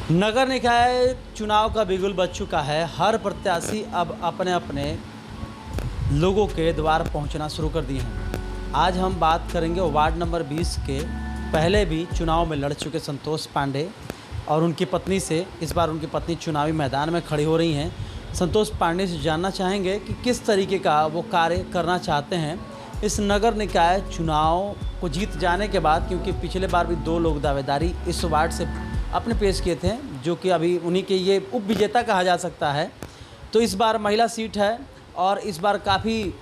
नगर निकाय चुनाव का बिगुल बज चुका है। हर प्रत्याशी अब अपने अपने लोगों के द्वार पहुंचना शुरू कर दिए हैं। आज हम बात करेंगे वार्ड नंबर 20 के पहले भी चुनाव में लड़ चुके संतोष पांडे और उनकी पत्नी से। इस बार उनकी पत्नी चुनावी मैदान में खड़ी हो रही हैं। संतोष पांडे से जानना चाहेंगे कि किस तरीके का वो कार्य करना चाहते हैं इस नगर निकाय चुनाव को जीत जाने के बाद, क्योंकि पिछले बार भी 2 लोग दावेदारी इस वार्ड से अपने पेश किए थे, जो कि अभी उन्हीं के ये उप विजेता कहा जा सकता है। तो इस बार महिला सीट है और इस बार काफ़ी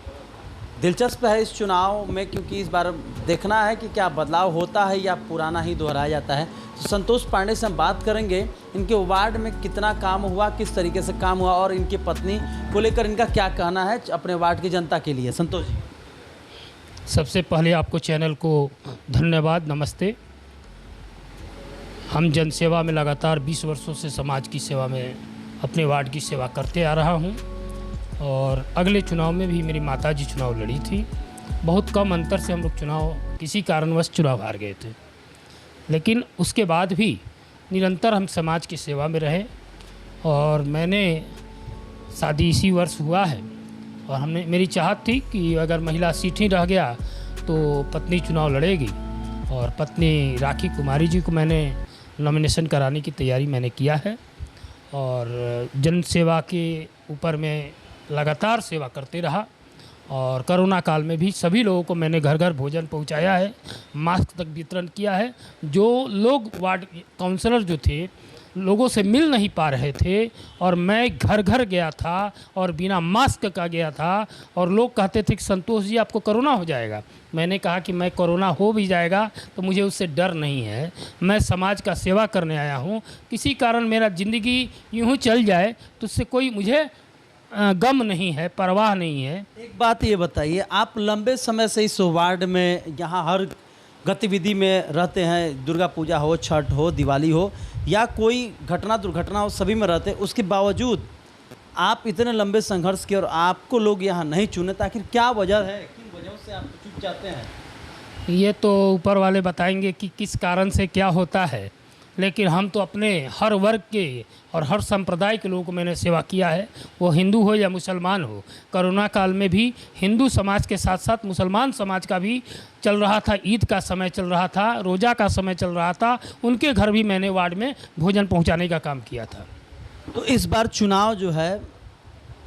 दिलचस्प है इस चुनाव में, क्योंकि इस बार देखना है कि क्या बदलाव होता है या पुराना ही दोहराया जाता है। तो संतोष पांडे से हम बात करेंगे इनके वार्ड में कितना काम हुआ, किस तरीके से काम हुआ और इनकी पत्नी को लेकर इनका क्या कहना है अपने वार्ड की जनता के लिए। संतोष जी, सबसे पहले आपको चैनल को धन्यवाद, नमस्ते। हम जनसेवा में लगातार 20 वर्षों से समाज की सेवा में अपने वार्ड की सेवा करते आ रहा हूं और अगले चुनाव में भी मेरी माताजी चुनाव लड़ी थी। बहुत कम अंतर से हम लोग किसी कारणवश चुनाव हार गए थे, लेकिन उसके बाद भी निरंतर हम समाज की सेवा में रहे और मैंने शादी इसी वर्ष हुआ है और मेरी चाहत थी कि अगर महिला सीट ही रह गया तो पत्नी चुनाव लड़ेगी और पत्नी राखी कुमारी जी को मैंने नॉमिनेशन कराने की तैयारी मैंने किया है और जन सेवा के ऊपर मैं लगातार सेवा करते रहा और कोरोना काल में भी सभी लोगों को मैंने घर घर भोजन पहुंचाया है, मास्क तक वितरण किया है। जो लोग वार्ड काउंसलर जो थे लोगों से मिल नहीं पा रहे थे और मैं घर घर गया था और बिना मास्क का गया था और लोग कहते थे कि संतोष जी आपको कोरोना हो जाएगा। मैंने कहा कि मैं कोरोना हो भी जाएगा तो मुझे उससे डर नहीं है, मैं समाज का सेवा करने आया हूँ। किसी कारण मेरा ज़िंदगी यूँ चल जाए तो उससे कोई मुझे गम नहीं है, परवाह नहीं है। एक बात ये बताइए, आप लंबे समय से इस वार्ड में यहाँ हर गतिविधि में रहते हैं, दुर्गा पूजा हो, छठ हो, दिवाली हो या कोई घटना दुर्घटना हो, सभी में रहते हैं। उसके बावजूद आप इतने लंबे संघर्ष के और आपको लोग यहाँ नहीं चुने, ताकि क्या वजह है, किन वजहों से आप चुन जाते हैं? ये तो ऊपर वाले बताएंगे कि किस कारण से क्या होता है, लेकिन हम तो अपने हर वर्ग के और हर संप्रदाय के लोगों को मैंने सेवा किया है, वो हिंदू हो या मुसलमान हो। कोरोना काल में भी हिंदू समाज के साथ साथ मुसलमान समाज का भी चल रहा था, ईद का समय चल रहा था, रोज़ा का समय चल रहा था, उनके घर भी मैंने वार्ड में भोजन पहुंचाने का काम किया था। तो इस बार चुनाव जो है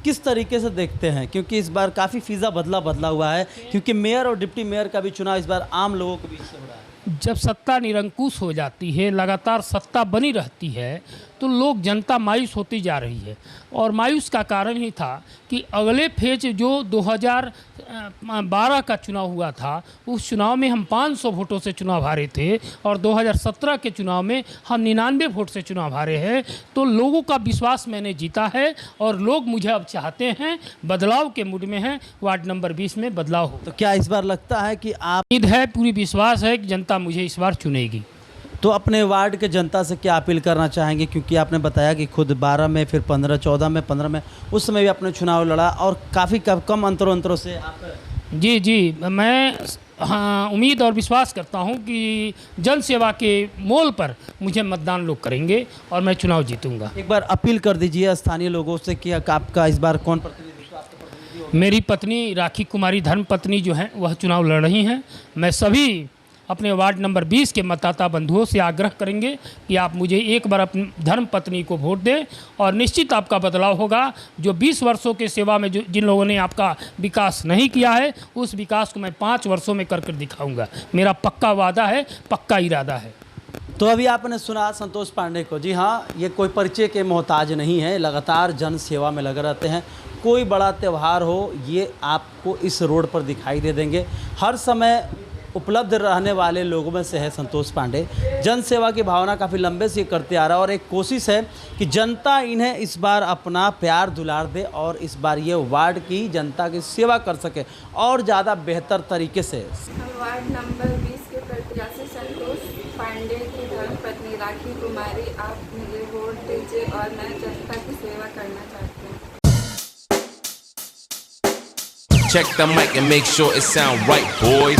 किस तरीके से देखते हैं, क्योंकि इस बार काफ़ी फ़िज़ा बदला हुआ है, क्योंकि मेयर और डिप्टी मेयर का भी चुनाव इस बार आम लोगों के बीच से हो रहा है। जब सत्ता निरंकुश हो जाती है, लगातार सत्ता बनी रहती है, तो लोग जनता मायूस होती जा रही है और मायूस का कारण ही था कि अगले फेज जो 2012 का चुनाव हुआ था, उस चुनाव में हम 500 वोटों से चुनाव हारे थे और 2017 के चुनाव में हम 99 वोट से चुनाव हारे हैं। तो लोगों का विश्वास मैंने जीता है और लोग मुझे अब चाहते हैं, बदलाव के मूड में हैं, वार्ड नंबर 20 में बदलाव हो। तो क्या इस बार लगता है कि आप उम्मीद है, पूरी विश्वास है कि जनता मुझे इस बार चुनेगी। तो अपने वार्ड के जनता से क्या अपील करना चाहेंगे, क्योंकि आपने बताया कि खुद 12 में, फिर 15, 14 में, 15 में, उस समय भी आपने चुनाव लड़ा और काफ़ी कम अंतरों से आप। जी, मैं उम्मीद और विश्वास करता हूं कि जन सेवा के मोल पर मुझे मतदान लोग करेंगे और मैं चुनाव जीतूंगा। एक बार अपील कर दीजिए स्थानीय लोगों से कि आपका इस बार कौन प्रतिनिधित्व, आपका प्रतिनिधि होगा? मेरी पत्नी राखी कुमारी धर्मपत्नी जो हैं वह चुनाव लड़ रही हैं। मैं सभी अपने वार्ड नंबर 20 के मतदाता बंधुओं से आग्रह करेंगे कि आप मुझे एक बार अपनी धर्मपत्नी को वोट दें और निश्चित आपका बदलाव होगा। जो 20 वर्षों के सेवा में जिन लोगों ने आपका विकास नहीं किया है, उस विकास को मैं 5 वर्षों में कर दिखाऊंगा। मेरा पक्का वादा है, पक्का इरादा है। तो अभी आपने सुना संतोष पांडे को। जी हाँ, ये कोई परिचय के मोहताज नहीं है, लगातार जन सेवा में लगे रहते हैं। कोई बड़ा त्यौहार हो, ये आपको इस रोड पर दिखाई दे देंगे। हर समय उपलब्ध रहने वाले लोगों में से है संतोष पांडे। जन सेवा की भावना काफ़ी लंबे से करते आ रहा है और एक कोशिश है कि जनता इन्हें इस बार अपना प्यार दुलार दे और इस बार ये वार्ड की जनता की सेवा कर सके और ज़्यादा बेहतर तरीके से। वार्ड नंबर 20 के प्रत्याशी संतोष पांडे की धर्मपत्नी राखी कुमारी, आप मुझे वोट दीजिए और मैं जनता की सेवा करना चाहती हूँ। Check the mic and make sure it sound right, boys.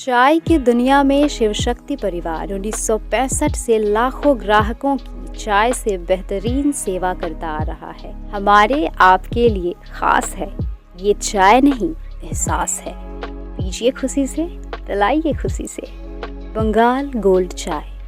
चाय की दुनिया में शिव शक्ति परिवार 1965 से लाखों ग्राहकों की चाय से बेहतरीन सेवा करता आ रहा है। हमारे आपके लिए खास है, ये चाय नहीं एहसास है। पीजिए खुशी से, पिलाइए खुशी से। बंगाल गोल्ड चाय।